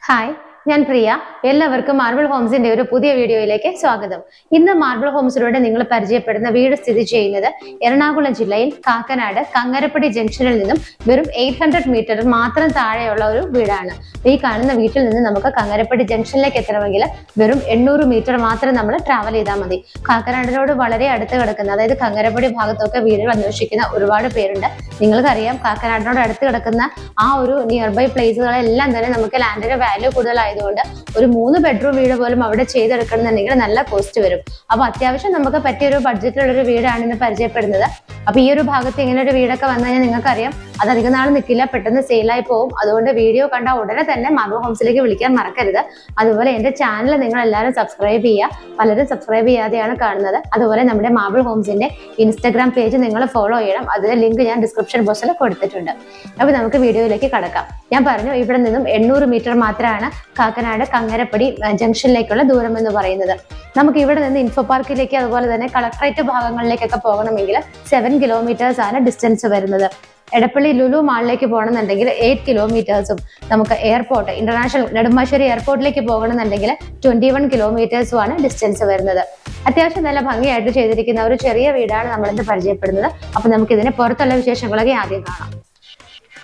Hi, ഞാൻ പ്രിയ. എല്ലാവർക്കും marble ഹോംസിന്റെ ഒരു പുതിയ വീഡിയോയിലേക്ക് സ്വാഗതം. ഇന്ന് മാർബിൾ ഹോംസിലൂടെ നിങ്ങൾ പരിചയപ്പെടുന്ന വീട് സ്ഥിതി ചെയ്യുന്നത് എറണാകുളം ജില്ലയിൽ കാക്കനാട് കങ്ങരപ്പടി ജംഗ്ഷനിൽ നിന്നും വെറും 800 മീറ്റർ മാത്രം താഴെയുള്ള ഒരു വീടാണ്. ഈ കാണുന്ന വീട്ടിൽ നിന്ന് നമുക്ക് കങ്ങരപ്പടി ജംഗ്ഷനിലേക്ക് എത്തണമെങ്കിൽ വെറും 800 മീറ്റർ മാത്രം നമ്മൾ ട്രാവൽ ചെയ്താൽ മതി. കാക്കനാടിനോട് വളരെ അടുത്ത് കിടക്കുന്ന, അതായത് കങ്ങരപ്പടി ഭാഗത്തൊക്കെ വീടുകൾ അന്വേഷിക്കുന്ന ഒരുപാട് പേരുണ്ട്. നിങ്ങൾക്കറിയാം, കാക്കനാടിനോട് അടുത്ത് കിടക്കുന്ന ആ ഒരു നിയർ ബൈ പ്ലേസുകളെല്ലാം തന്നെ നമുക്ക് ലാൻഡിന്റെ വാല്യൂ കൂടുതലായതുകൊണ്ട് ഒരു 3 ബെഡ്റൂം വീട് പോലും അവിടെ ചെയ്തെടുക്കണമെന്നുണ്ടെങ്കിൽ നല്ല കോസ്റ്റ് വരും. അപ്പൊ അത്യാവശ്യം നമുക്ക് പറ്റിയൊരു ബഡ്ജറ്റിലുള്ളൊരു വീടാണ് ഇന്ന് പരിചയപ്പെടുന്നത്. അപ്പൊ ഈ ഒരു ഭാഗത്ത് ഇങ്ങനെ ഒരു വീടൊക്കെ വന്നു കഴിഞ്ഞാൽ നിങ്ങൾക്കറിയാം, അത് അധികം നാൾ നിൽക്കില്ല, പെട്ടെന്ന് സെയിലായി പോകും. അതുകൊണ്ട് വീഡിയോ കണ്ട ഉടനെ തന്നെ മാർബിൾ ഹോംസിലേക്ക് വിളിക്കാൻ മറക്കരുത്. അതുപോലെ എന്റെ ചാനൽ നിങ്ങൾ എല്ലാവരും സബ്സ്ക്രൈബ് ചെയ്യുക. പലരും സബ്സ്ക്രൈബ് ചെയ്യാതെയാണ് കാണുന്നത്. അതുപോലെ നമ്മുടെ മാർബിൾ ഹോംസിന്റെ ഇൻസ്റ്റാഗ്രാം പേജ് നിങ്ങൾ ഫോളോ ചെയ്യണം. അതിന്റെ ലിങ്ക് ഞാൻ ഡിസ്ക്രിപ്ഷൻ ബോക്സിൽ കൊടുത്തിട്ടുണ്ട്. അപ്പൊ നമുക്ക് വീഡിയോയിലേക്ക് കടക്കാം. ഞാൻ പറഞ്ഞു, ഇവിടെ നിന്നും 800 മീറ്റർ മാത്രമാണ് കാക്കനാട് കങ്ങരപ്പടി ജംഗ്ഷനിലേക്കുള്ള ദൂരം എന്ന് പറയുന്നത്. നമുക്ക് ഇവിടെ നിന്ന് ഇൻഫോ പാർക്കിലേക്ക്, അതുപോലെ തന്നെ കളക്ടറേറ്റ് ഭാഗങ്ങളിലേക്കൊക്കെ പോകണമെങ്കിൽ 7 കിലോമീറ്റേഴ്സ് ആണ് ഡിസ്റ്റൻസ് വരുന്നത്. എടപ്പള്ളി ലുലു മാളിലേക്ക് പോകണമെന്നുണ്ടെങ്കിൽ 8 കിലോമീറ്റേഴ്സും, നമുക്ക് എയർപോർട്ട് ഇന്റർനാഷണൽ നെടുമ്പാശ്ശേരി എയർപോർട്ടിലേക്ക് പോകണമെന്നുണ്ടെങ്കിൽ 21 കിലോമീറ്റേഴ്സും ആണ് ഡിസ്റ്റൻസ് വരുന്നത്. അത്യാവശ്യം നല്ല ഭംഗിയായിട്ട് ചെയ്തിരിക്കുന്ന ഒരു ചെറിയ വീടാണ് നമ്മളിന്ന് പരിചയപ്പെടുന്നത്. അപ്പൊ നമുക്ക് ഇതിന്റെ പുറത്തുള്ള വിശേഷങ്ങളൊക്കെ ആദ്യം കാണാം.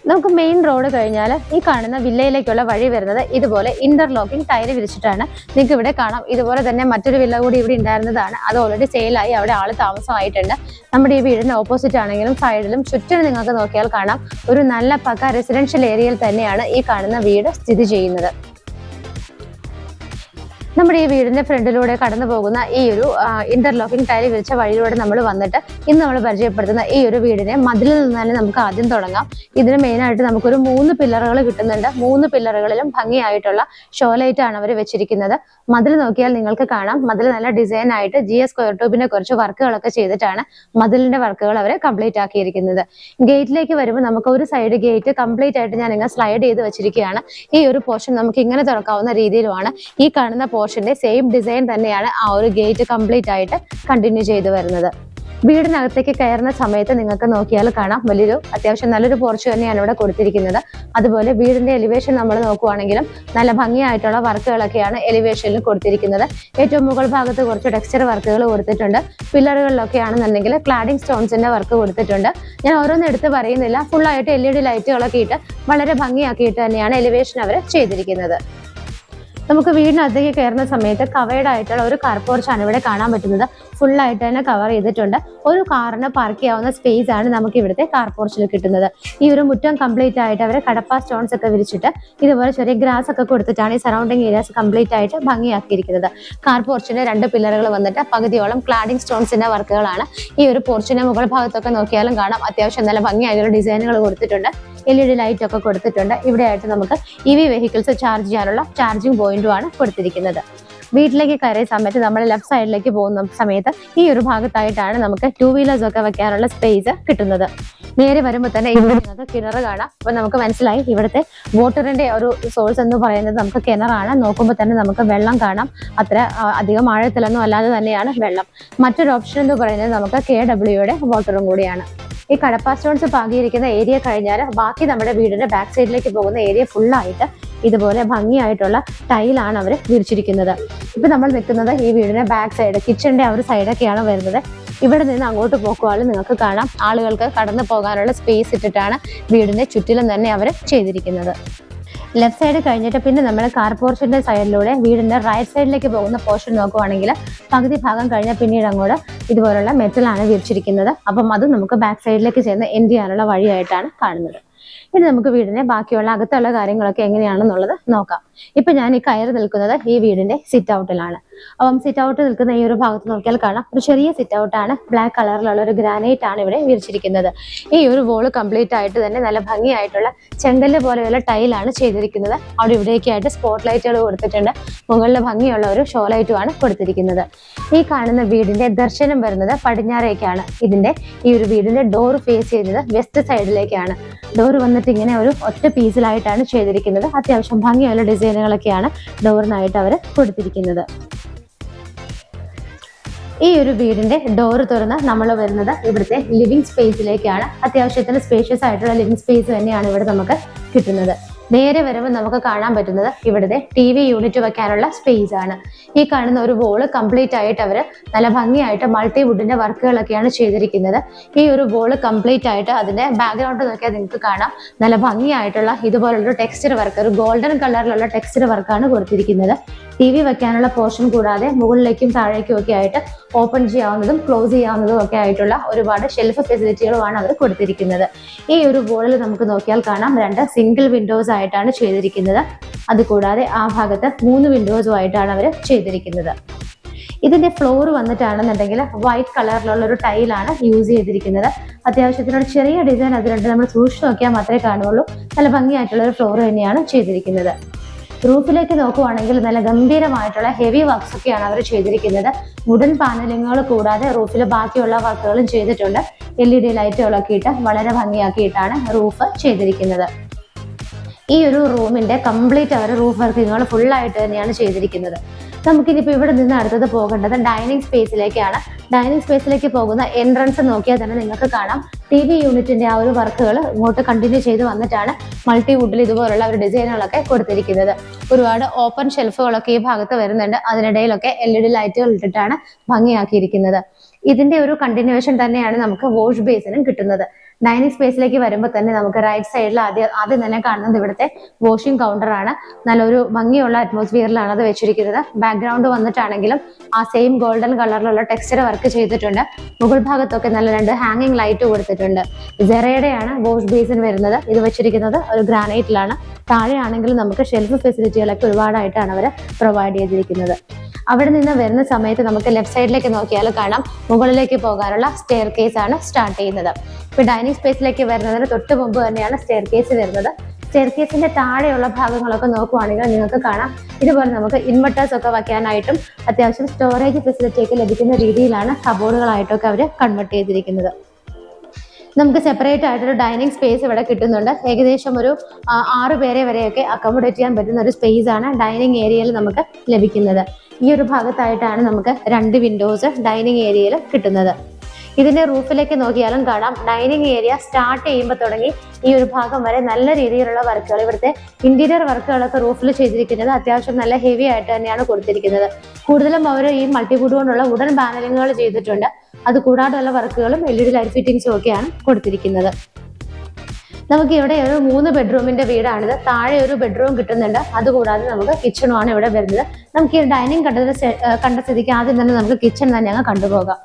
നമുക്ക് മെയിൻ റോഡ് കഴിഞ്ഞാൽ ഈ കാണുന്ന വില്ലയിലേക്കുള്ള വഴി വരുന്നത് ഇതുപോലെ ഇന്റർലോക്കിംഗ് ടൈല് വിരിച്ചിട്ടാണ്. നിങ്ങൾക്ക് ഇവിടെ കാണാം. ഇതുപോലെ തന്നെ മറ്റൊരു വില്ല കൂടി ഇവിടെ ഉണ്ടായിരുന്നതാണ്. അത് ഓൾറെഡി സെയിലായി, അവിടെ ആള് താമസമായിട്ടുണ്ട്. നമ്മുടെ ഈ വീടിന്റെ ഓപ്പോസിറ്റ് ആണെങ്കിലും സൈഡിലും ചുറ്റിനും നിങ്ങൾക്ക് നോക്കിയാൽ കാണാം, ഒരു നല്ല പക്ക റെസിഡൻഷ്യൽ ഏരിയയിൽ തന്നെയാണ് ഈ കാണുന്ന വീട് സ്ഥിതി ചെയ്യുന്നത്. നമ്മുടെ ഈ വീടിന്റെ ഫ്രണ്ടിലൂടെ കടന്നു പോകുന്ന ഈ ഒരു ഇന്റർലോക്കിംഗ് ടൈൽ വിരിച്ച വഴിയിലൂടെ നമ്മൾ വന്നിട്ട് ഇന്ന് നമ്മൾ പരിചയപ്പെടുത്തുന്ന ഈ ഒരു വീടിനെ മതിലിൽ നിന്നാണ് നമുക്ക് ആദ്യം തുടങ്ങാം. ഇതിന് മെയിനായിട്ട് നമുക്കൊരു 3 പില്ലറുകൾ കിട്ടുന്നുണ്ട്. 3 പില്ലറുകളിലും ഭംഗിയായിട്ടുള്ള ഷോലൈറ്റ് ആണ് അവർ വെച്ചിരിക്കുന്നത്. മതിൽ നോക്കിയാൽ നിങ്ങൾക്ക് കാണാം, മതിൽ നല്ല ഡിസൈൻ ആയിട്ട് GS സ്ക്വയർ ട്യൂബിനെ കുറച്ച് വർക്കുകളൊക്കെ ചെയ്തിട്ടാണ് മതിലിന്റെ വർക്കുകൾ അവർ കംപ്ലീറ്റ് ആക്കിയിരിക്കുന്നത്. ഗേറ്റിലേക്ക് വരുമ്പോൾ നമുക്ക് ഒരു സൈഡ് ഗേറ്റ് കംപ്ലീറ്റ് ആയിട്ട് ഞാൻ ഇങ്ങനെ സ്ലൈഡ് ചെയ്ത് വെച്ചിരിക്കുകയാണ്. ഈ ഒരു പോർഷൻ നമുക്ക് ഇങ്ങനെ തുറക്കാവുന്ന രീതിയിലുമാണ്. ഈ കാണുന്ന പോർഷന്റെ സെയിം ഡിസൈൻ തന്നെയാണ് ആ ഒരു ഗേറ്റ് കംപ്ലീറ്റ് ആയിട്ട് കണ്ടിന്യൂ ചെയ്തു വരുന്നത്. വീടിനകത്തേക്ക് കയറുന്ന സമയത്ത് നിങ്ങൾക്ക് നോക്കിയാൽ കാണാം, വലിയൊരു അത്യാവശ്യം നല്ലൊരു പോർച്ച് തന്നെയാണ് ഇവിടെ കൊടുത്തിരിക്കുന്നത്. അതുപോലെ വീടിന്റെ എലിവേഷൻ നമ്മൾ നോക്കുവാണെങ്കിലും നല്ല ഭംഗിയായിട്ടുള്ള വർക്കുകളൊക്കെയാണ് എലിവേഷനിൽ കൊടുത്തിരിക്കുന്നത്. ഏറ്റവും മുകൾ ഭാഗത്ത് കുറച്ച് ടെക്സ്ചർ വർക്കുകൾ കൊടുത്തിട്ടുണ്ട്. പില്ലറുകളിലൊക്കെ ആണെന്നുണ്ടെങ്കിൽ ക്ലാഡിംഗ് സ്റ്റോൺസിന്റെ വർക്ക് കൊടുത്തിട്ടുണ്ട്. ഞാൻ ഓരോന്നും എടുത്ത് പറയുന്നില്ല. ഫുള്ളായിട്ട് LED ലൈറ്റുകളൊക്കെ ഇട്ട് വളരെ ഭംഗിയാക്കിയിട്ട് തന്നെയാണ് എലിവേഷൻ അവർ ചെയ്തിരിക്കുന്നത്. നമുക്ക് വീടിനകത്തേക്ക് കയറുന്ന സമയത്ത് കവേർഡ് ആയിട്ടുള്ള ഒരു കാർ പോർച്ചാണ് ഇവിടെ കാണാൻ പറ്റുന്നത്. ഫുള്ളായിട്ട് തന്നെ കവർ ചെയ്തിട്ടുണ്ട്. ഒരു കാറിന് പാർക്ക് ചെയ്യാവുന്ന സ്പേസ് ആണ് നമുക്ക് ഇവിടുത്തെ കാർ പോർച്ചിൽ കിട്ടുന്നത്. ഈ ഒരു മുറ്റം കംപ്ലീറ്റ് ആയിട്ട് അവർ കടപ്പ സ്റ്റോൺസ് ഒക്കെ വിരിച്ചിട്ട് ഇതുപോലെ ചെറിയ ഗ്രാസ് ഒക്കെ കൊടുത്തിട്ടാണ് ഈ സറൗണ്ടിങ് ഏരിയാസ് കംപ്ലീറ്റ് ആയിട്ട് ഭംഗിയാക്കിയിരിക്കുന്നത്. കാർ പോർച്ചിന്റെ 2 പില്ലറുകൾ വന്നിട്ട് പകുതിയോളം ക്ലാഡിംഗ് സ്റ്റോൺസിന്റെ വർക്കുകളാണ്. ഈ ഒരു പോർച്ചിന്റെ മുകൾ ഭാഗത്തൊക്കെ നോക്കിയാലും കാണാം, അത്യാവശ്യം നല്ല ഭംഗിയായിട്ടുള്ള ഡിസൈനുകൾ കൊടുത്തിട്ടുണ്ട്. LED ലൈറ്റ് ഒക്കെ കൊടുത്തിട്ടുണ്ട്. ഇവിടെയായിട്ട് നമുക്ക് EV വെഹിക്കിൾസ് ചാർജ് ചെയ്യാനുള്ള ചാർജിങ് പോയിന്റുമാണ് കൊടുത്തിരിക്കുന്നത്. വീട്ടിലേക്ക് കയറിയ സമയത്ത് നമ്മൾ ലെഫ്റ്റ് സൈഡിലേക്ക് പോകുന്ന സമയത്ത് ഈ ഒരു ഭാഗത്തായിട്ടാണ് നമുക്ക് 2 വീലേഴ്സ് ഒക്കെ വെക്കാനുള്ള സ്പേസ് കിട്ടുന്നത്. നേരെ വരുമ്പോൾ തന്നെ ഇവിടെ നിങ്ങൾക്ക് കിണർ കാണാം. അപ്പൊ നമുക്ക് മനസ്സിലായി, ഇവിടുത്തെ വാട്ടറിന്റെ ഒരു സോഴ്സ് എന്ന് പറയുന്നത് നമുക്ക് കിണറാണ്. നോക്കുമ്പോൾ തന്നെ നമുക്ക് വെള്ളം കാണാം. അത്ര അധികം ആഴത്തിലൊന്നും അല്ലാതെ തന്നെയാണ് വെള്ളം. മറ്റൊരു ഓപ്ഷൻ എന്ന് പറയുന്നത് നമുക്ക് KWയുടെ വാട്ടറും കൂടിയാണ്. ഈ കടപ്പ സ്റ്റോൺസ് പാകിയിരിക്കുന്ന ഏരിയ കഴിഞ്ഞാൽ ബാക്കി നമ്മുടെ വീടിന്റെ ബാക്ക് സൈഡിലേക്ക് പോകുന്ന ഏരിയ ഫുള്ളായിട്ട് ഇതുപോലെ ഭംഗിയായിട്ടുള്ള ടൈലാണ് അവർ വിരിച്ചിരിക്കുന്നത്. ഇപ്പൊ നമ്മൾ നിൽക്കുന്നത് ഈ വീടിന്റെ ബാക്ക് സൈഡ്, കിച്ചണിന്റെ ആ ഒരു സൈഡൊക്കെയാണ് വരുന്നത്. ഇവിടെ നിന്ന് അങ്ങോട്ട് പോക്കുവാനും നിങ്ങൾക്ക് കാണാം, ആളുകൾക്ക് കടന്നു പോകാനുള്ള സ്പേസ് ഇട്ടിട്ടാണ് വീടിന്റെ ചുറ്റിലും തന്നെ അവർ ചെയ്തിരിക്കുന്നത്. ലെഫ്റ്റ് സൈഡ് കഴിഞ്ഞിട്ട് പിന്നെ നമ്മൾ കാർ പോർഷന്റെ സൈഡിലൂടെ വീടിന്റെ റൈറ്റ് സൈഡിലേക്ക് പോകുന്ന പോർഷൻ നോക്കുവാണെങ്കിൽ പകുതി ഭാഗം കഴിഞ്ഞാൽ പിന്നീട് അങ്ങോട്ട് ഇതുപോലുള്ള മെറ്റലാണ് വിരിച്ചിരിക്കുന്നത്. അപ്പം അത് നമുക്ക് ബാക്ക് സൈഡിലേക്ക് ചെന്ന് എൻഡ് ചെയ്യാനുള്ള വഴിയായിട്ടാണ് കാണുന്നത്. ഇനി നമുക്ക് വീടിന്റെ ബാക്കിയുള്ള അകത്തുള്ള കാര്യങ്ങളൊക്കെ എങ്ങനെയാണെന്നുള്ളത് നോക്കാം. ഇപ്പൊ ഞാൻ ഈ കയറി നിൽക്കുന്നത് ഈ വീടിന്റെ സിറ്റ് ഔട്ടിലാണ്. അപ്പം സിറ്റ് ഔട്ട് നിൽക്കുന്ന ഈ ഒരു ഭാഗത്ത് നോക്കിയാൽ കാണാം ഒരു ചെറിയ സിറ്റ് ഔട്ടാണ്. ബ്ലാക്ക് കളറിലുള്ള ഒരു ഗ്രാനൈറ്റ് ആണ് ഇവിടെ വിരിച്ചിരിക്കുന്നത്. ഈ ഒരു വോള് കംപ്ലീറ്റ് ആയിട്ട് തന്നെ നല്ല ഭംഗിയായിട്ടുള്ള ചെങ്കല്ല് പോലെയുള്ള ടൈലാണ് ചെയ്തിരിക്കുന്നത്. അവിടെ ഇവിടേക്കായിട്ട് സ്പോട്ട് ലൈറ്റുകൾ കൊടുത്തിട്ടുണ്ട്. മുകളിൽ ഭംഗിയുള്ള ഒരു ഷോ ലൈറ്റുമാണ് കൊടുത്തിരിക്കുന്നത്. ഈ കാണുന്ന വീടിന്റെ ദർശനം വരുന്നത് പടിഞ്ഞാറേക്കാണ്. ഈ ഒരു വീടിന്റെ ഡോർ ഫേസ് ചെയ്യുന്നത് വെസ്റ്റ് സൈഡിലേക്കാണ്. ഡോർ വന്നിട്ട് ഇങ്ങനെ ഒരു ഒറ്റ പീസിലായിട്ടാണ് ചെയ്തിരിക്കുന്നത്. അത്യാവശ്യം ഭംഗിയുള്ള ഡിസൈനുകളൊക്കെയാണ് ഡോറിനായിട്ട് അവർ കൊടുത്തിരിക്കുന്നത്. ഈ ഒരു വീടിന്റെ ഡോറ് തുറന്ന് നമ്മൾ വരുന്നത് ഇവിടുത്തെ ലിവിംഗ് സ്പേസിലേക്കാണ്. അത്യാവശ്യത്തിന് സ്പേഷ്യസ് ആയിട്ടുള്ള ലിവിംഗ് സ്പേസ് തന്നെയാണ് ഇവിടെ നമുക്ക് കിട്ടുന്നത്. നേരെ വരുമ്പോൾ നമുക്ക് കാണാൻ പറ്റുന്നത് ഇവിടുത്തെ TV യൂണിറ്റ് വെക്കാനുള്ള സ്പേസ് ആണ്. ഈ കാണുന്ന ഒരു വോള് കംപ്ലീറ്റ് ആയിട്ട് അവർ നല്ല ഭംഗിയായിട്ട് മൾട്ടിവുഡിന്റെ വർക്കുകളൊക്കെയാണ് ചെയ്തിരിക്കുന്നത്. ഈ ഒരു വോള് കംപ്ലീറ്റ് ആയിട്ട് അതിന്റെ ബാക്ക്ഗ്രൗണ്ട് നോക്കിയാൽ നിങ്ങൾക്ക് കാണാം നല്ല ഭംഗിയായിട്ടുള്ള ഇതുപോലുള്ള ടെക്സ്ചർ വർക്ക്, ഒരു ഗോൾഡൻ കളറിലുള്ള ടെക്സ്ചർ വർക്കാണ് കൊടുത്തിരിക്കുന്നത്. TV വെക്കാനുള്ള പോർഷൻ കൂടാതെ മുകളിലേക്കും താഴേക്കും ഒക്കെ ആയിട്ട് ഓപ്പൺ ചെയ്യാവുന്നതും ക്ലോസ് ചെയ്യാവുന്നതും ഒക്കെ ആയിട്ടുള്ള ഒരുപാട് ഷെൽഫ് ഫെസിലിറ്റികളുമാണ് അവർ കൊടുത്തിരിക്കുന്നത്. ഈ ഒരു വോളിൽ നമുക്ക് നോക്കിയാൽ കാണാം 2 സിംഗിൾ വിൻഡോസ് ആയിട്ടാണ് ചെയ്തിരിക്കുന്നത്. അതുകൂടാതെ ആ ഭാഗത്ത് 3 വിൻഡോസും ആയിട്ടാണ് അവർ ചെയ്തിരിക്കുന്നത്. ഇതിന്റെ ഫ്ലോർ വന്നിട്ടാണെന്നുണ്ടെങ്കിൽ വൈറ്റ് കളറിലുള്ള ഒരു ടൈലാണ് യൂസ് ചെയ്തിരിക്കുന്നത്. അത്യാവശ്യത്തിനൊരു ചെറിയ ഡിസൈൻ അതിലുണ്ട്. നമ്മൾ സൂക്ഷിച്ച് നോക്കിയാൽ മാത്രമേ കാണുള്ളൂ. നല്ല ഭംഗിയായിട്ടുള്ള ഒരു ഫ്ലോർ തന്നെയാണ് ചെയ്തിരിക്കുന്നത്. റൂഫിലേക്ക് നോക്കുവാണെങ്കിൽ നല്ല ഗംഭീരമായിട്ടുള്ള ഹെവി വർക്ക്സ് ഒക്കെയാണ് അവർ ചെയ്തിരിക്കുന്നത്. വുഡൻ പാനലിങ്ങുകൾ കൂടാതെ റൂഫിൽ ബാക്കിയുള്ള വർക്കുകളും ചെയ്തിട്ടുണ്ട്. LED ലൈറ്റുകളൊക്കെ ഇട്ട് വളരെ ഭംഗിയാക്കിയിട്ടാണ് റൂഫ് ചെയ്തിരിക്കുന്നത്. ഈ ഒരു റൂമിന്റെ കംപ്ലീറ്റ് അവർ റൂഫ് വർക്കുകൾ ഫുള്ളായിട്ട് തന്നെയാണ് ചെയ്തിരിക്കുന്നത്. നമുക്കിനിപ്പോൾ ഇവിടെ നിന്ന് അടുത്തത് പോകേണ്ടത് ഡൈനിങ് സ്പേസിലേക്കാണ്. ഡൈനിങ് സ്പേസിലേക്ക് പോകുന്ന എൻട്രൻസ് നോക്കിയാൽ തന്നെ നിങ്ങൾക്ക് കാണാം TV യൂണിറ്റിന്റെ ആ ഒരു വർക്കുകൾ ഇങ്ങോട്ട് കണ്ടിന്യൂ ചെയ്ത് വന്നിട്ടാണ് മൾട്ടിവുഡിൽ ഇതുപോലുള്ള ഒരു ഡിസൈനുകളൊക്കെ കൊടുത്തിരിക്കുന്നത്. ഒരുപാട് ഓപ്പൺ ഷെൽഫുകളൊക്കെ ഈ ഭാഗത്ത് വരുന്നുണ്ട്. അതിനിടയിലൊക്കെ LED ലൈറ്റുകൾ ഇട്ടിട്ടാണ് ഭംഗിയാക്കിയിരിക്കുന്നത്. ഇതിന്റെ ഒരു കണ്ടിന്യൂവേഷൻ തന്നെയാണ് നമുക്ക് വാഷ് ബേസിനും കിട്ടുന്നത്. ഡൈനിങ് സ്പേസിലേക്ക് വരുമ്പോൾ തന്നെ നമുക്ക് റൈറ്റ് സൈഡിൽ ആദ്യം തന്നെ കാണുന്നത് ഇവിടുത്തെ വാഷിംഗ് കൗണ്ടർ ആണ്. നല്ലൊരു ഭംഗിയുള്ള അറ്റ്മോസ്ഫിയറിലാണ് അത് വെച്ചിരിക്കുന്നത്. ബാക്ക്ഗ്രൗണ്ട് വന്നിട്ടാണെങ്കിലും ആ സെയിം ഗോൾഡൻ കളറിലുള്ള ടെക്സ്ചർ വർക്ക് ചെയ്തിട്ടുണ്ട്. മുകൾ ഭാഗത്തൊക്കെ നല്ല 2 ഹാങ്ങിങ് ലൈറ്റ് കൊടുത്തിട്ടുണ്ട്. സെറയുടെയാണ് വാഷ് ബേസിൻ വരുന്നത്. ഇത് വെച്ചിരിക്കുന്നത് ഒരു ഗ്രാനൈറ്റിലാണ്. താഴെയാണെങ്കിൽ നമുക്ക് ഷെൽഫ് ഫെസിലിറ്റികളൊക്കെ ഒരുപാടായിട്ടാണ് അവർ പ്രൊവൈഡ് ചെയ്തിരിക്കുന്നത്. അവിടെ നിന്ന് വരുന്ന സമയത്ത് നമുക്ക് ലെഫ്റ്റ് സൈഡിലേക്ക് നോക്കിയാൽ കാണാം മുകളിലേക്ക് പോകാനുള്ള സ്റ്റെയർ കേസ് ആണ് സ്റ്റാർട്ട് ചെയ്യുന്നത്. ഇപ്പൊ ഡൈനിങ് സ്പേസിലേക്ക് വരുന്നതിന് തൊട്ട് മുമ്പ് തന്നെയാണ് സ്റ്റെയർ കേസ് വരുന്നത്. സ്റ്റെയർ കേസിന്റെ താഴെയുള്ള ഭാഗങ്ങളൊക്കെ നോക്കുവാണെങ്കിൽ നിങ്ങൾക്ക് കാണാം ഇതുപോലെ നമുക്ക് ഇൻവെർട്ടേഴ്സ് ഒക്കെ വയ്ക്കാനായിട്ടും അത്യാവശ്യം സ്റ്റോറേജ് ഫെസിലിറ്റി ഒക്കെ ലഭിക്കുന്ന രീതിയിലാണ് കബോർഡുകളായിട്ടൊക്കെ അവർ കൺവെർട്ട് ചെയ്തിരിക്കുന്നത്. നമുക്ക് സെപ്പറേറ്റ് ആയിട്ടൊരു ഡൈനിങ് സ്പേസ് ഇവിടെ കിട്ടുന്നുണ്ട്. ഏകദേശം ഒരു 6 പേരെ വരെയൊക്കെ അക്കോമഡേറ്റ് ചെയ്യാൻ പറ്റുന്ന ഒരു സ്പേസ് ആണ് ഡൈനിങ് ഏരിയയിൽ നമുക്ക് ലഭിക്കുന്നത്. ഈ ഒരു ഭാഗത്തായിട്ടാണ് നമുക്ക് 2 വിൻഡോസ് ഡൈനിങ് ഏരിയയിൽ കിട്ടുന്നത്. ഇതിന്റെ റൂഫിലേക്ക് നോക്കിയാലും കാണാം ഡൈനിങ് ഏരിയ സ്റ്റാർട്ട് ചെയ്യുമ്പോൾ തുടങ്ങി ഈ ഒരു ഭാഗം വരെ നല്ല രീതിയിലുള്ള വർക്കുകൾ, ഇവിടുത്തെ ഇന്റീരിയർ വർക്കുകളൊക്കെ റൂഫിൽ ചെയ്തിരിക്കുന്നത് അത്യാവശ്യം നല്ല ഹെവി ആയിട്ട് തന്നെയാണ് കൊടുത്തിരിക്കുന്നത്. കൂടുതലും അവർ ഈ മൾട്ടിവുഡ് കൊണ്ടുള്ള വുഡൻ പാനലിങ്ങുകൾ ചെയ്തിട്ടുണ്ട്. അതുകൂടാതെയുള്ള വർക്കുകളും LED ലൈറ്റ് ഫിറ്റിംഗ്സും ഒക്കെയാണ് കൊടുത്തിരിക്കുന്നത്. നമുക്ക് ഇവിടെ ഒരു 3 ബെഡ്റൂമിന്റെ വീടാണിത്. താഴെ ഒരു ബെഡ്റൂം കിട്ടുന്നുണ്ട്. അതുകൂടാതെ നമുക്ക് കിച്ചണുമാണ് ഇവിടെ വരുന്നത്. നമുക്ക് ഈ ഡൈനിങ് കണ്ട സ്ഥിതിക്ക് ആദ്യം തന്നെ നമുക്ക് കിച്ചൺ തന്നെ അങ്ങ് കണ്ടുപോകാം.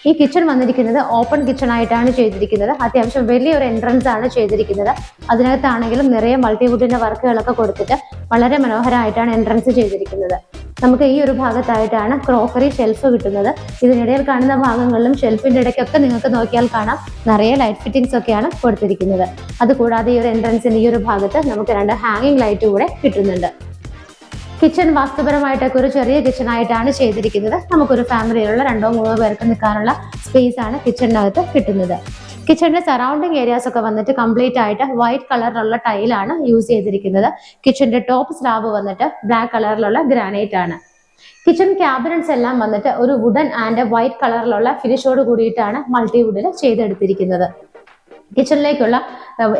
ഈ കിച്ചൺ വന്നിരിക്കുന്നത് ഓപ്പൺ കിച്ചൺ ആയിട്ടാണ് ചെയ്തിരിക്കുന്നത്. അത്യാവശ്യം വലിയൊരു എൻട്രൻസ് ആണ് ചെയ്തിരിക്കുന്നത്. അതിനകത്താണെങ്കിലും നിറയെ മൾട്ടിവുഡിന്റെ വർക്കുകളൊക്കെ കൊടുത്തിട്ട് വളരെ മനോഹരമായിട്ടാണ് എൻട്രൻസ് ചെയ്തിരിക്കുന്നത്. നമുക്ക് ഈ ഒരു ഭാഗത്തായിട്ടാണ് ക്രോക്കറി ഷെൽഫ് കിട്ടുന്നത്. ഇതിനിടയിൽ കാണുന്ന ഭാഗങ്ങളിലും ഷെൽഫിന്റെ ഇടയ്ക്കൊക്കെ നിങ്ങൾക്ക് നോക്കിയാൽ കാണാം നിറയെ ലൈറ്റ് ഫിറ്റിംഗ്സ് ഒക്കെയാണ് കൊടുത്തിരിക്കുന്നത്. അതുകൂടാതെ ഈ ഒരു എൻട്രൻസിന്റെ ഈ ഒരു ഭാഗത്ത് നമുക്ക് 2 ഹാങ്ങിങ് ലൈറ്റ് കൂടെ കിട്ടുന്നുണ്ട്. കിച്ചൺ വാസ്തുപരമായിട്ടൊക്കെ ഒരു ചെറിയ കിച്ചൺ ആയിട്ടാണ് ചെയ്തിരിക്കുന്നത്. നമുക്കൊരു ഫാമിലിയിലുള്ള 2-3 പേർക്ക് നിൽക്കാനുള്ള സ്പേസ് ആണ് കിച്ചണിനകത്ത് കിട്ടുന്നത്. കിച്ചണിന്റെ സറൗണ്ടിങ് ഏരിയാസ് ഒക്കെ വന്നിട്ട് കംപ്ലീറ്റ് ആയിട്ട് വൈറ്റ് കളറിലുള്ള ടൈലാണ് യൂസ് ചെയ്തിരിക്കുന്നത്. കിച്ചണിന്റെ ടോപ്പ് സ്ലാബ് വന്നിട്ട് ബ്ലാക്ക് കളറിലുള്ള ഗ്രാനൈറ്റ് ആണ്. കിച്ചൺ ക്യാബിനറ്റ്സ് എല്ലാം വന്നിട്ട് ഒരു വുഡൻ ആൻഡ് വൈറ്റ് കളറിലുള്ള ഫിനിഷോട് കൂടിയിട്ടാണ് മൾട്ടിവുഡിൽ ചെയ്തെടുത്തിരിക്കുന്നത്. കിച്ചണിലേക്കുള്ള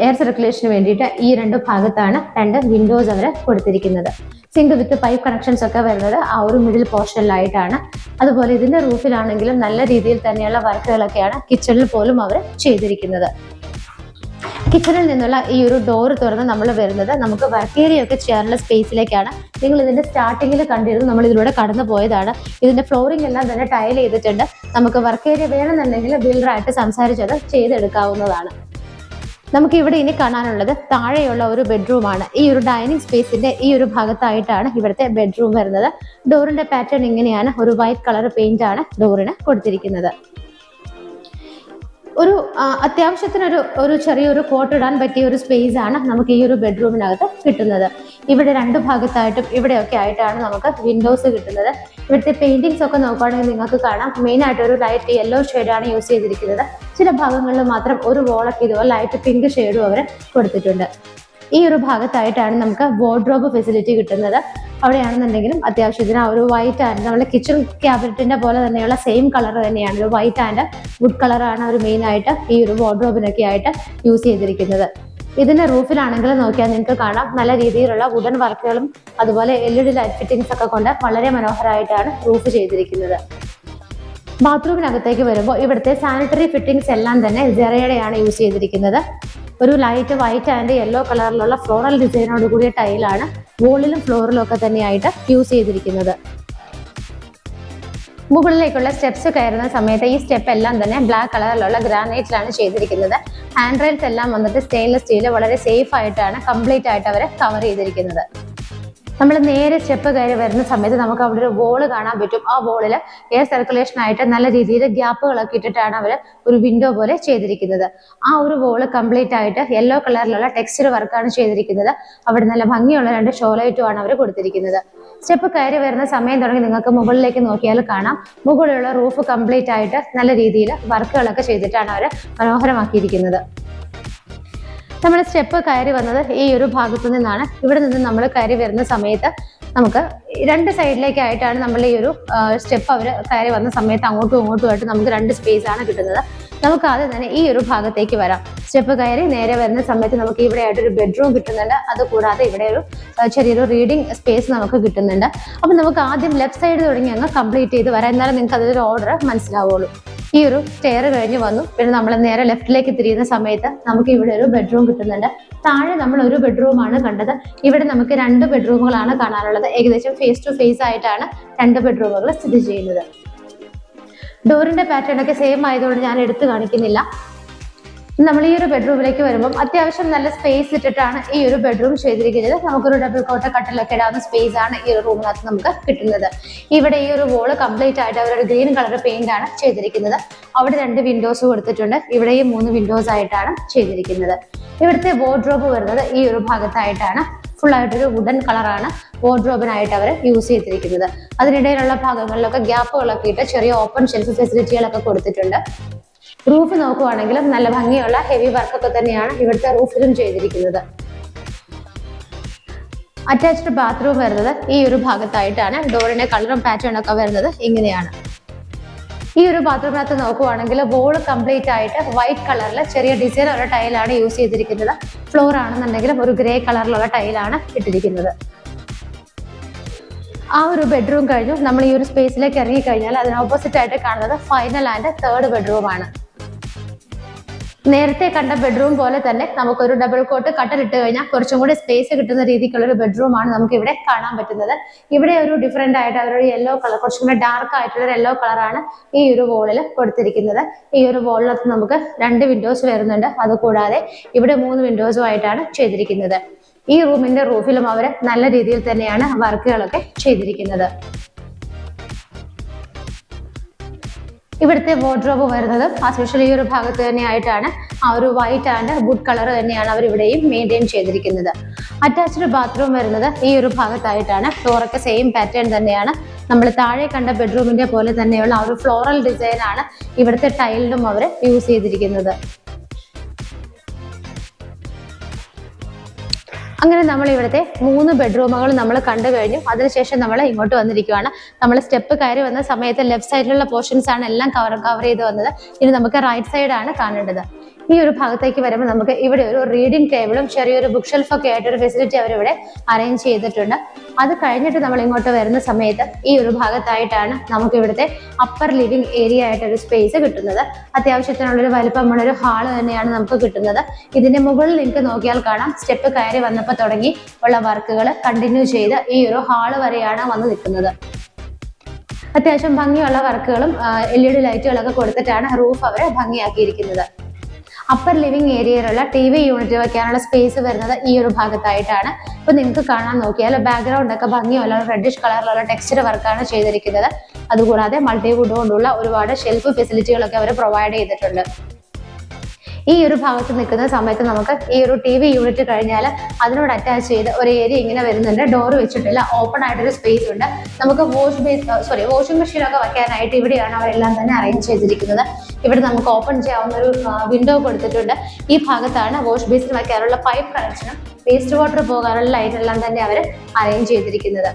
എയർ സർക്കുലേഷന് വേണ്ടിയിട്ട് ഈ 2 ഭാഗത്താണ് 2 വിൻഡോസ് അവർ കൊടുത്തിരിക്കുന്നത്. സിങ്ക് വിത്ത് പൈപ്പ് കണക്ഷൻസ് ഒക്കെ വരുന്നത് ആ ഒരു മിഡിൽ പോർഷനിലായിട്ടാണ്. അതുപോലെ ഇതിന്റെ റൂഫിലാണെങ്കിലും നല്ല രീതിയിൽ തന്നെയുള്ള വർക്കുകളൊക്കെയാണ് കിച്ചണിൽ പോലും അവർ ചെയ്തിരിക്കുന്നത്. കിച്ചണിൽ നിന്നുള്ള ഈ ഒരു ഡോർ തുറന്ന് നമ്മൾ വരുന്നത് നമുക്ക് വർക്ക് ഏരിയ ഒക്കെ ചെയ്യാനുള്ള സ്പേസിലേക്കാണ്. നിങ്ങൾ ഇതിന്റെ സ്റ്റാർട്ടിങ്ങിൽ കണ്ടിരുന്നു, നമ്മൾ ഇതിലൂടെ കടന്നു പോയതാണ്. ഇതിന്റെ ഫ്ലോറിംഗ് എല്ലാം തന്നെ ടൈൽ ചെയ്തിട്ടുണ്ട്. നമുക്ക് വർക്ക് ഏരിയ വേണമെന്നുണ്ടെങ്കിൽ ബിൽഡറായിട്ട് സംസാരിച്ചത് ചെയ്തെടുക്കാവുന്നതാണ്. നമുക്ക് ഇവിടെ ഇനി കാണാനുള്ളത് താഴെയുള്ള ഒരു ബെഡ്റൂമാണ്. ഈ ഒരു ഡൈനിങ് സ്പേസിന്റെ ഈ ഒരു ഭാഗത്തായിട്ടാണ് ഇവിടുത്തെ ബെഡ്റൂം വരുന്നത്. ഡോറിന്റെ പാറ്റേൺ ഇങ്ങനെയാണ്. ഒരു വൈറ്റ് കളർ പെയിന്റ് ആണ് ഡോറിന് കൊടുത്തിരിക്കുന്നത്. ഒരു അത്യാവശ്യത്തിന് ചെറിയൊരു കോട്ട് ഇടാൻ പറ്റിയ ഒരു സ്പേസ് ആണ് നമുക്ക് ഈ ഒരു ബെഡ്റൂമിനകത്ത് കിട്ടുന്നത്. ഇവിടെ രണ്ട് ഭാഗത്തായിട്ടും ഇവിടെയൊക്കെ ആയിട്ടാണ് നമുക്ക് വിൻഡോസ് കിട്ടുന്നത്. ഇവിടുത്തെ പെയിന്റിങ്സ് ഒക്കെ നോക്കുകയാണെങ്കിൽ നിങ്ങൾക്ക് കാണാം, മെയിൻ ആയിട്ട് ഒരു ലൈറ്റ് യെല്ലോ ഷെയ്ഡാണ് യൂസ് ചെയ്തിരിക്കുന്നത്. ചില ഭാഗങ്ങളിൽ മാത്രം ഒരു വോളൊക്കെ ഇതുപോലെ ലൈറ്റ് പിങ്ക് ഷെയ്ഡും അവർ കൊടുത്തിട്ടുണ്ട്. ഈ ഒരു ഭാഗത്തായിട്ടാണ് നമുക്ക് വാർഡ്രോബ് ഫെസിലിറ്റി കിട്ടുന്നത്. അവിടെയാണെന്നുണ്ടെങ്കിലും അത്യാവശ്യത്തിന് ആ ഒരു വൈറ്റ് ആൻഡ് നമ്മുടെ കിച്ചൺ ക്യാബിനറ്റിന്റെ പോലെ തന്നെയുള്ള സെയിം കളർ തന്നെയാണ്, ഒരു വൈറ്റ് ആൻഡ് വുഡ് കളറാണ് അവർ മെയിൻ ആയിട്ട് ഈ ഒരു വാർഡ്രോബിനൊക്കെ ആയിട്ട് യൂസ് ചെയ്തിരിക്കുന്നത്. ഇതിന്റെ റൂഫിലാണെങ്കിൽ നോക്കിയാൽ നിങ്ങൾക്ക് കാണാം, നല്ല രീതിയിലുള്ള വുഡൻ വർക്കുകളും അതുപോലെ LED ലൈറ്റ് ഫിറ്റിംഗ്സ് ഒക്കെ കൊണ്ട് വളരെ മനോഹരമായിട്ടാണ് റൂഫ് ചെയ്തിരിക്കുന്നത്. ബാത്റൂമിനകത്തേക്ക് വരുമ്പോൾ ഇവിടുത്തെ സാനിറ്ററി ഫിറ്റിംഗ്സ് എല്ലാം തന്നെ ജെറയുടെയാണ് യൂസ് ചെയ്തിരിക്കുന്നത്. ഒരു ലൈറ്റ് വൈറ്റ് ആൻഡ് യെല്ലോ കളറിലുള്ള ഫ്ലോറൽ ഡിസൈനോട് കൂടിയ ടൈലാണ് വോളിലും ഫ്ലോറിലും ഒക്കെ തന്നെയായിട്ട് യൂസ് ചെയ്തിരിക്കുന്നത്. മുകളിലേക്കുള്ള സ്റ്റെപ്സ് കയറുന്ന സമയത്ത് ഈ സ്റ്റെപ്പ് എല്ലാം തന്നെ ബ്ലാക്ക് കളറിലുള്ള ഗ്രാനൈറ്റിലാണ് ചെയ്തിരിക്കുന്നത്. ഹാൻഡ് റെയിൽസ് എല്ലാം വന്നിട്ട് സ്റ്റെയിൻലെസ് സ്റ്റീൽ വളരെ സേഫ് ആയിട്ടാണ് കംപ്ലീറ്റ് ആയിട്ട് അവർ കവർ ചെയ്തിരിക്കുന്നത്. നമ്മൾ നേരെ സ്റ്റെപ്പ് കയറി വരുന്ന സമയത്ത് നമുക്ക് അവിടെ ഒരു വോള് കാണാൻ പറ്റും. ആ വോളിൽ എയർ സർക്കുലേഷൻ ആയിട്ട് നല്ല രീതിയിൽ ഗ്യാപ്പുകളൊക്കെ ഇട്ടിട്ടാണ് അവർ ഒരു വിൻഡോ പോലെ ചെയ്തിരിക്കുന്നത്. ആ ഒരു വോള് കംപ്ലീറ്റ് ആയിട്ട് യെല്ലോ കളറിലുള്ള ടെക്സ്ചർ വർക്കാണ് ചെയ്തിരിക്കുന്നത്. അവിടെ നല്ല ഭംഗിയുള്ള 2 ഷോലൈറ്റും ആണ് അവർ കൊടുത്തിരിക്കുന്നത്. സ്റ്റെപ്പ് കയറി വരുന്ന സമയം തുടങ്ങി നിങ്ങൾക്ക് മുകളിലേക്ക് നോക്കിയാൽ കാണാം, മുകളിലുള്ള റൂഫ് കംപ്ലീറ്റ് ആയിട്ട് നല്ല രീതിയിൽ വർക്കുകളൊക്കെ ചെയ്തിട്ടാണ് അവർ മനോഹരമാക്കിയിരിക്കുന്നത്. നമ്മൾ സ്റ്റെപ്പ് കയറി വന്നത് ഈ ഒരു ഭാഗത്തു നിന്നാണ്. ഇവിടെ നിന്ന് നമ്മൾ കയറി വരുന്ന സമയത്ത് നമുക്ക് 2 സൈഡിലേക്കായിട്ടാണ് നമ്മൾ ഈ ഒരു സ്റ്റെപ്പ് അവർ കയറി വന്ന സമയത്ത് അങ്ങോട്ടും ഇങ്ങോട്ടുമായിട്ട് നമുക്ക് 2 സ്പേസ് ആണ് കിട്ടുന്നത്. നമുക്ക് ആദ്യം തന്നെ ഈ ഒരു ഭാഗത്തേക്ക് വരാം. സ്റ്റെപ്പ് കയറി നേരെ വരുന്ന സമയത്ത് നമുക്ക് ഇവിടെ ആയിട്ടൊരു ബെഡ്റൂം കിട്ടുന്നുണ്ട്. അതുകൂടാതെ ഇവിടെ ഒരു ചെറിയൊരു റീഡിംഗ് സ്പേസ് നമുക്ക് കിട്ടുന്നുണ്ട്. അപ്പം നമുക്ക് ആദ്യം ലെഫ്റ്റ് സൈഡ് തുടങ്ങി അങ്ങ് കംപ്ലീറ്റ് ചെയ്ത് വരാം, എന്നാലും നിങ്ങൾക്ക് അതിലൊരു ഓർഡർ മനസ്സിലാവുള്ളൂ. ഈ ഒരു സ്റ്റെയർ കഴിഞ്ഞ് വന്നു, പിന്നെ നമ്മൾ നേരെ ലെഫ്റ്റിലേക്ക് തിരിയുന്ന സമയത്ത് നമുക്ക് ഇവിടെ ഒരു ബെഡ്റൂം കിട്ടുന്നുണ്ട്. താഴെ നമ്മൾ ഒരു ബെഡ്റൂമാണ് കണ്ടത്. ഇവിടെ നമുക്ക് 2 ബെഡ്റൂമുകളാണ് കാണാനുള്ളത്. ഏകദേശം ഫേസ് ടു ഫേസ് ആയിട്ടാണ് 2 ബെഡ്റൂമുകൾ സ്ഥിതി ചെയ്യുന്നത്. ഡോറിന്റെ പാറ്റേൺ ഒക്കെ സെയിം ആയതുകൊണ്ട് ഞാൻ എടുത്തു കാണിക്കുന്നില്ല. നമ്മൾ ഈ ഒരു ബെഡ്റൂമിലേക്ക് വരുമ്പോൾ അത്യാവശ്യം നല്ല സ്പേസ് ഇട്ടിട്ടാണ് ഈ ഒരു ബെഡ്റൂം ചെയ്തിരിക്കുന്നത്. നമുക്കൊരു ഡബിൾ കോട്ട കട്ടിലൊക്കെ ഇടാവുന്ന സ്പേസ് ആണ് ഈ ഒരു റൂമിനകത്ത് നമുക്ക് കിട്ടുന്നത്. ഇവിടെ ഈ ഒരു വോള് കംപ്ലീറ്റ് ആയിട്ട് അവരൊരു ഗ്രീൻ കളർ പെയിന്റ് ആണ് ചെയ്തിരിക്കുന്നത്. അവിടെ 2 വിൻഡോസ് കൊടുത്തിട്ടുണ്ട്. ഇവിടെയും 3 വിൻഡോസ് ആയിട്ടാണ് ചെയ്തിരിക്കുന്നത്. ഇവിടുത്തെ വാർഡ്രോബ് വരുന്നത് ഈ ഒരു ഭാഗത്തായിട്ടാണ്. ഫുള്ളായിട്ടൊരു വുഡൻ കളറാണ് വാർഡ്രോബിനായിട്ട് അവർ യൂസ് ചെയ്തിരിക്കുന്നത്. അതിനിടയിലുള്ള ഭാഗങ്ങളിലൊക്കെ ഗ്യാപ്പുകളൊക്കെ ഇട്ട് ചെറിയ ഓപ്പൺ ഷെൽഫ് ഫെസിലിറ്റികളൊക്കെ കൊടുത്തിട്ടുണ്ട്. റൂഫ് നോക്കുവാണെങ്കിലും നല്ല ഭംഗിയുള്ള ഹെവി വർക്കൊക്കെ തന്നെയാണ് ഇവിടുത്തെ റൂഫിലും ചെയ്തിരിക്കുന്നത്. അറ്റാച്ച്ഡ് ബാത്റൂം വരുന്നത് ഈ ഒരു ഭാഗത്തായിട്ടാണ്. ഡോറിന്റെ കളറും പാറ്റേൺ ഒക്കെ വരുന്നത് ഇങ്ങനെയാണ്. ഈ ഒരു ബാത്റൂമിനകത്ത് നോക്കുവാണെങ്കിൽ വോള് കംപ്ലീറ്റ് ആയിട്ട് വൈറ്റ് കളറിൽ ചെറിയ ഡിസൈൻ ഉള്ള ടൈലാണ് യൂസ് ചെയ്തിരിക്കുന്നത്. ഫ്ലോർ ആണെന്നുണ്ടെങ്കിലും ഒരു ഗ്രേ കളറിലുള്ള ടൈലാണ് ഇട്ടിരിക്കുന്നത്. ആ ഒരു ബെഡ്റൂം കഴിഞ്ഞു നമ്മൾ ഈ ഒരു സ്പേസിലേക്ക് ഇറങ്ങി കഴിഞ്ഞാൽ അതിന് ഓപ്പോസിറ്റ് ആയിട്ട് കാണുന്നത് ഫൈനൽ ആൻഡ് 3rd ബെഡ്റൂമാണ്. നേരത്തെ കണ്ട ബെഡ്റൂം പോലെ തന്നെ നമുക്കൊരു ഡബിൾ കോട്ട് കട്ടലിട്ട് കഴിഞ്ഞാൽ കുറച്ചും കൂടി സ്പേസ് കിട്ടുന്ന രീതിക്കുള്ള ഒരു ബെഡ്റൂമാണ് നമുക്ക് ഇവിടെ കാണാൻ പറ്റുന്നത്. ഇവിടെ ഒരു ഡിഫറെന്റ് ആയിട്ട് അവരൊരു യെല്ലോ കളർ, കുറച്ചും കൂടി ഡാർക്ക് ആയിട്ടുള്ള യെല്ലോ കളറാണ് ഈ ഒരു വോളിൽ കൊടുത്തിരിക്കുന്നത്. ഈ ഒരു വോളിനകത്ത് നമുക്ക് 2 വിൻഡോസ് വരുന്നുണ്ട്. അതുകൂടാതെ ഇവിടെ 3 വിൻഡോസും ആയിട്ടാണ് ചെയ്തിരിക്കുന്നത്. ഈ റൂമിന്റെ റൂഫിലും അവർ നല്ല രീതിയിൽ തന്നെയാണ് വർക്കുകളൊക്കെ ചെയ്തിരിക്കുന്നത്. ഇവിടുത്തെ വാർഡ്രോബ് വരുന്നത് ആസ്പെഷ്യൽ ഈ ഒരു ഭാഗത്ത് തന്നെയായിട്ടാണ്. ആ ഒരു വൈറ്റ് ആൻഡ് വുഡ് കളർ തന്നെയാണ് അവർ ഇവിടെയും മെയിൻറ്റെയിൻ ചെയ്തിരിക്കുന്നത്. അറ്റാച്ച്ഡ് ബാത്റൂം വരുന്നത് ഈ ഒരു ഭാഗത്തായിട്ടാണ്. ഫ്ലോറൊക്കെ സെയിം പാറ്റേൺ തന്നെയാണ്. നമ്മൾ താഴെ കണ്ട ബെഡ്റൂമിന്റെ പോലെ തന്നെയുള്ള ആ ഒരു ഫ്ലോറൽ ഡിസൈൻ ആണ് ഇവിടുത്തെ ടൈലിലും അവർ യൂസ് ചെയ്തിരിക്കുന്നത്. അങ്ങനെ നമ്മൾ ഇവിടുത്തെ 3 ബെഡ്റൂമുകൾ നമ്മൾ കണ്ടു കഴിഞ്ഞു. അതിനുശേഷം നമ്മൾ ഇങ്ങോട്ട് വന്നിരിക്കുകയാണ്. നമ്മൾ സ്റ്റെപ്പ് കയറി വന്ന സമയത്ത് ലെഫ്റ്റ് സൈഡിലുള്ള പോർഷൻസ് ആണ് എല്ലാം കവർ ചെയ്ത് വന്നത്. ഇനി നമുക്ക് റൈറ്റ് സൈഡ് ആണ് കാണേണ്ടത്. ഈ ഒരു ഭാഗത്തേക്ക് വരുമ്പോൾ നമുക്ക് ഇവിടെ ഒരു റീഡിംഗ് ടേബിളും ചെറിയൊരു ബുക്ക് ഷെൽഫൊക്കെ ആയിട്ടൊരു ഫെസിലിറ്റി അവരിവിടെ അറേഞ്ച് ചെയ്തിട്ടുണ്ട്. അത് കഴിഞ്ഞിട്ട് നമ്മൾ ഇങ്ങോട്ട് വരുന്ന സമയത്ത് ഈ ഒരു ഭാഗത്തായിട്ടാണ് നമുക്ക് ഇവിടുത്തെ അപ്പർ ലിവിംഗ് ഏരിയ ആയിട്ടൊരു സ്പേസ് കിട്ടുന്നത്. അത്യാവശ്യത്തിനുള്ളൊരു വലിപ്പമുള്ളൊരു ഹാള് തന്നെയാണ് നമുക്ക് കിട്ടുന്നത്. ഇതിന്റെ മുകളിൽ നിങ്ങൾക്ക് നോക്കിയാൽ കാണാം, സ്റ്റെപ്പ് കയറി വന്നപ്പോൾ തുടങ്ങി ഉള്ള വർക്കുകൾ കണ്ടിന്യൂ ചെയ്ത് ഈ ഒരു ഹാള് വരെയാണ് വന്ന് നിൽക്കുന്നത്. അത്യാവശ്യം ഭംഗിയുള്ള വർക്കുകളും LED ലൈറ്റുകളൊക്കെ കൊടുത്തിട്ടാണ് റൂഫ് അവർ ഭംഗിയാക്കിയിരിക്കുന്നത്. അപ്പർ ലിവിംഗ് ഏരിയയിലുള്ള TV യൂണിറ്റ് വെക്കാനുള്ള സ്പേസ് വരുന്നത് ഈ ഒരു ഭാഗത്തായിട്ടാണ്. ഇപ്പൊ നിങ്ങൾക്ക് കാണാൻ നോക്കിയാൽ ബാക്ക്ഗ്രൗണ്ട് ഒക്കെ ഭംഗിയുള്ള റെഡിഷ് കളറിലുള്ള ടെക്സ്ചർ വർക്കാണ് ചെയ്തിരിക്കുന്നത്. അതുകൂടാതെ മൾട്ടിവുഡ് കൊണ്ടുള്ള ഒരുപാട് ഷെൽഫ് ഫെസിലിറ്റികളൊക്കെ അവർ പ്രൊവൈഡ് ചെയ്തിട്ടുണ്ട്. ഈ ഒരു ഭാഗത്ത് നിൽക്കുന്ന സമയത്ത് നമുക്ക് ഈ ഒരു TV യൂണിറ്റ് കഴിഞ്ഞാൽ അതിനോട് അറ്റാച്ച് ചെയ്ത് ഒരു ഏരിയ ഇങ്ങനെ വരുന്നുണ്ട്. ഡോർ വെച്ചിട്ടില്ല, ഓപ്പൺ ആയിട്ടൊരു സ്പേസ് ഉണ്ട്. നമുക്ക് വാഷിംഗ് മെഷീനൊക്കെ വെക്കാനായിട്ട് ഇവിടെയാണ് അവരെല്ലാം തന്നെ അറേഞ്ച് ചെയ്തിരിക്കുന്നത്. ഇവിടെ നമുക്ക് ഓപ്പൺ ചെയ്യാവുന്ന ഒരു വിൻഡോ കൊടുത്തിട്ടുണ്ട്. ഈ ഭാഗത്താണ് വാഷ് ബേസിൻ വെക്കാനുള്ള പൈപ്പ് കണക്ഷനും വേസ്റ്റ് വാട്ടർ പോകാനുള്ള ലൈറ്റ് എല്ലാം തന്നെ അവർ അറേഞ്ച് ചെയ്തിരിക്കുന്നത്.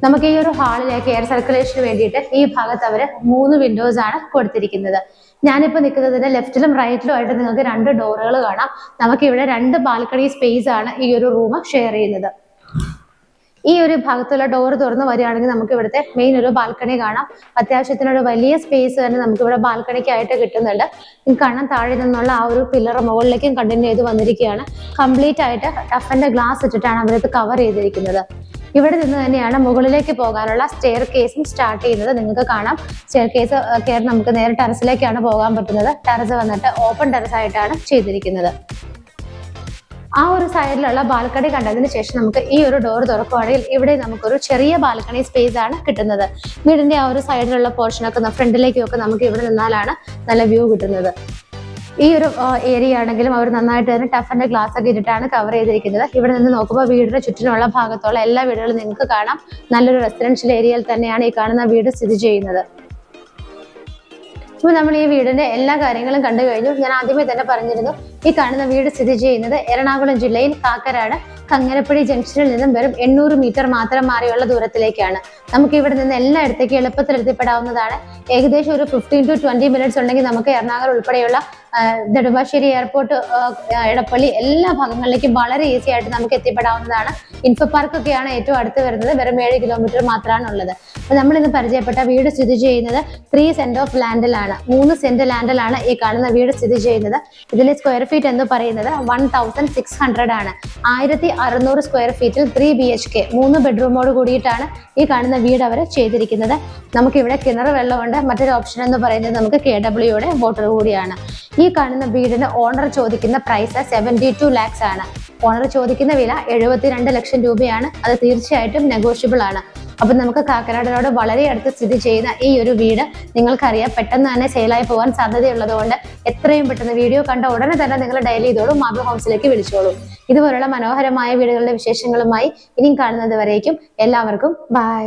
നമുക്ക് ഈ ഒരു ഹാളിലേക്ക് എയർ സർക്കുലേഷന് വേണ്ടിയിട്ട് ഈ ഭാഗത്ത് അവർ 3 വിൻഡോസ് ആണ് കൊടുത്തിരിക്കുന്നത്. ഞാനിപ്പോൾ നിൽക്കുന്നതിന്റെ ലെഫ്റ്റിലും റൈറ്റിലും ആയിട്ട് നിങ്ങൾക്ക് 2 ഡോറുകൾ കാണാം. നമുക്ക് ഇവിടെ 2 ബാൽക്കണി സ്പേസ് ആണ് ഈ ഒരു റൂം ഷെയർ ചെയ്യുന്നത്. ഈ ഒരു ഭാഗത്തുള്ള ഡോർ തുറന്ന് വരികയാണെങ്കിൽ നമുക്ക് ഇവിടുത്തെ മെയിൻ ഒരു ബാൽക്കണി കാണാം. അത്യാവശ്യത്തിനൊരു വലിയ സ്പേസ് തന്നെ നമുക്ക് ഇവിടെ ബാൽക്കണിക്കായിട്ട് കിട്ടുന്നുണ്ട്. നിങ്ങൾക്ക് കാണാൻ താഴെ നിന്നുള്ള ആ ഒരു പില്ലർ മുകളിലേക്കും കണ്ടിന്യൂ ചെയ്ത് വന്നിരിക്കുകയാണ്. കംപ്ലീറ്റ് ആയിട്ട് ടഫന്റെ ഗ്ലാസ് ഇട്ടിട്ടാണ് അവരത് കവർ ചെയ്തിരിക്കുന്നത്. ഇവിടെ നിന്ന് തന്നെയാണ് മുകളിലേക്ക് പോകാനുള്ള സ്റ്റെയർ കേസും സ്റ്റാർട്ട് ചെയ്യുന്നത്. നിങ്ങൾക്ക് കാണാം, സ്റ്റെയർ കേസ് കയറി നമുക്ക് നേരെ ടെറസിലേക്കാണ് പോകാൻ പറ്റുന്നത്. ടെറസ് വന്നിട്ട് ഓപ്പൺ ടെറസ് ആയിട്ടാണ് ചെയ്തിരിക്കുന്നത്. ആ ഒരു സൈഡിലുള്ള ബാൽക്കണി കണ്ടതിന് ശേഷം നമുക്ക് ഈ ഒരു ഡോർ തുറക്കുകയാണെങ്കിൽ ഇവിടെ നമുക്കൊരു ചെറിയ ബാൽക്കണി സ്പേസ് ആണ് കിട്ടുന്നത്. വീടിന്റെ ആ ഒരു സൈഡിലുള്ള പോർഷനൊക്കെ ഫ്രണ്ടിലേക്കൊക്കെ നമുക്ക് ഇവിടെ നിന്നാലാണ് നല്ല വ്യൂ കിട്ടുന്നത്. ഈ ഒരു ഏരിയ ആണെങ്കിലും അവർ നന്നായിട്ട് തന്നെ ടഫന്റെ ഗ്ലാസ് ഒക്കെ ഇട്ടിട്ടാണ് കവർ ചെയ്തിരിക്കുന്നത്. ഇവിടെ നിന്ന് നോക്കുമ്പോൾ വീടിന്റെ ചുറ്റിനുള്ള ഭാഗത്തുള്ള എല്ലാ വീടുകളും നിങ്ങൾക്ക് കാണാം. നല്ലൊരു റെസിഡൻഷ്യൽ ഏരിയയിൽ തന്നെയാണ് ഈ കാണുന്ന വീട് സ്ഥിതി ചെയ്യുന്നത്. അപ്പോൾ നമ്മൾ ഈ വീടിന്റെ എല്ലാ കാര്യങ്ങളും കണ്ടു കഴിഞ്ഞു. ഞാൻ ആദ്യമേ തന്നെ പറഞ്ഞിരുന്നു, ഈ കാണുന്ന വീട് സ്ഥിതി ചെയ്യുന്നത് എറണാകുളം ജില്ലയിൽ കാക്കനാട് കങ്ങരപ്പടി ജംഗ്ഷനിൽ നിന്നും വെറും 800 മീറ്റർ മാത്രം മാറിയുള്ള ദൂരത്തിലേക്കാണ്. നമുക്ക് ഇവിടെ നിന്ന് എല്ലായിടത്തേക്കും എളുപ്പത്തിൽ എത്തിപ്പെടാവുന്നതാണ്. ഏകദേശം ഒരു 15 to 20 മിനിറ്റ്സ് ഉണ്ടെങ്കിൽ നമുക്ക് എറണാകുളം ഉൾപ്പെടെയുള്ള നെടുമ്പാശ്ശേരി എയർപോർട്ട്, എടപ്പള്ളി എല്ലാ ഭാഗങ്ങളിലേക്കും വളരെ ഈസി ആയിട്ട് നമുക്ക് എത്തിപ്പെടാവുന്നതാണ്. ഇൻഫോ പാർക്കൊക്കെയാണ് ഏറ്റവും അടുത്ത് വരുന്നത്. വെറും 7 കിലോമീറ്റർ മാത്രമാണ് ഉള്ളത്. അപ്പൊ നമ്മൾ ഇന്ന് പരിചയപ്പെട്ട വീട് സ്ഥിതി ചെയ്യുന്നത് 3 സെന്റ് ഓഫ് ലാൻഡിലാണ്. 3 സെന്റ് ലാൻഡിലാണ് ഈ കാണുന്ന വീട് സ്ഥിതി ചെയ്യുന്നത്. ഇതിലെ സ്ക്വയർ ഫീറ്റ് എന്ന് പറയുന്നത് 1600 ആണ്. 1600 സ്ക്വയർ ഫീറ്റിൽ 3 BHK 3 ബെഡ്റൂമോട് കൂടിയിട്ടാണ് ഈ കാണുന്ന വീട് അവർ ചെയ്തിരിക്കുന്നത്. നമുക്കിവിടെ കിണർ വെള്ളമുണ്ട്. മറ്റൊരു ഓപ്ഷൻ എന്ന് പറയുന്നത് നമുക്ക് KWയുടെ വാട്ടർ കൂടിയാണ്. ഈ കാണുന്ന വീടിന് ഓണർ ചോദിക്കുന്ന പ്രൈസ് 72 lakhs ആണ്. ഓണർ ചോദിക്കുന്ന വില 72 ലക്ഷം രൂപയാണ്. അത് തീർച്ചയായിട്ടും നെഗോഷ്യബിൾ ആണ്. അപ്പൊ നമുക്ക് കാക്കനാടിനോട് വളരെ അടുത്ത് സ്ഥിതി ചെയ്യുന്ന ഈ ഒരു വീട് നിങ്ങൾക്കറിയാം പെട്ടെന്ന് തന്നെ സെയിലായി പോകാൻ സാധ്യതയുള്ളത് കൊണ്ട് എത്രയും പെട്ടെന്ന് വീഡിയോ കണ്ട ഉടനെ തന്നെ നിങ്ങൾ ഡയൽ ചെയ്തോളൂ, മാബി ഹൗസിലേക്ക് വിളിച്ചോളൂ. ഇതുപോലുള്ള മനോഹരമായ വീടുകളുടെ വിശേഷങ്ങളുമായി ഇനിയും കാണുന്നത് വരേക്കും എല്ലാവർക്കും ബൈ.